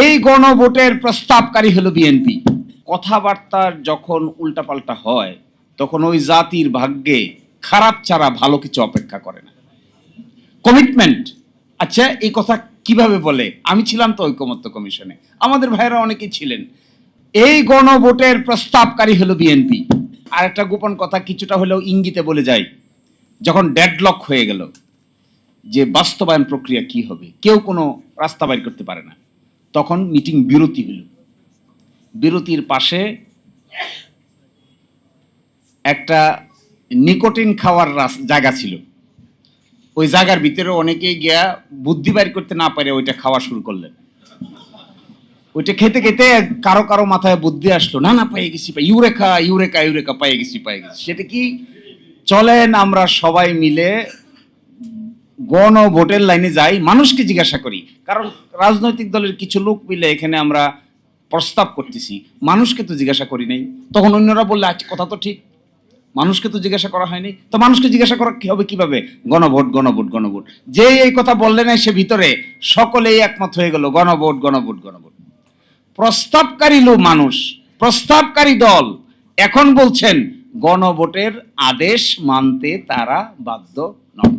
এই গণভোটের প্রস্তাবকারী হলো বিএনপি। কথাবার্তার যখন উল্টাপাল্টা হয় তখন ওই জাতির ভাগ্যে খারাপ ছাড়া ভালো কিছু অপেক্ষা করে না। কমিটমেন্ট, আচ্ছা এই কথা কিভাবে বলে? আমি ছিলাম তো ঐকমত্য কমিশনে, আমাদের ভাইয়েরা অনেকেই ছিলেন। এই গণভোটের প্রস্তাবকারী হলো বিএনপি। আর একটা গোপন কথা কিছুটা হলেও ইঙ্গিতে বলে যায়, যখন ডেডলক হয়ে গেল যে বাস্তবায়ন প্রক্রিয়া কি হবে, কেউ কোনো রাস্তা বাইর করতে পারে না, তখন মিটিং বিরতি হলো। বিরতির পাশে একটা নিকোটিন খাওয়ার জায়গা ছিল, ওই জায়গার ভিতরে অনেকেই গিয়া বুদ্ধি বাইর করতে না পারে ওইটা খাওয়া শুরু করলেন। ওইটা খেতে খেতে কারো কারো মাথায় বুদ্ধি আসলো, না না পেয়ে গেছি, ইউরেকা ইউরেকা ইউরেকা পেয়ে গেছি পেয়ে গেছি। সেটা কি? চলেন আমরা সবাই মিলে গণভোটের লাইনে যাই, মানুষকে জিজ্ঞাসা করি। কারণ রাজনৈতিক দলের কিছু লোক মিলে এখানে আমরা প্রস্তাব করতেছি, মানুষকে তো জিজ্ঞাসা করি নাই। তখন অন্যরা বললে আচ্ছা কথা তো ঠিক, মানুষকে তো জিজ্ঞাসা করা হয়নি, তো মানুষকে জিজ্ঞাসা করা কি হবে কিভাবে? গণভোট গণভোট গণভোট। যে এই কথা বললেন সে ভিতরে সকলেই একমত হয়ে গেল গণভোট গণভোট গণভোট। প্রস্তাবকারী লোক মানুষ, প্রস্তাবকারী দল এখন বলছেন গণভোটের আদেশ মানতে তারা বাধ্য নন।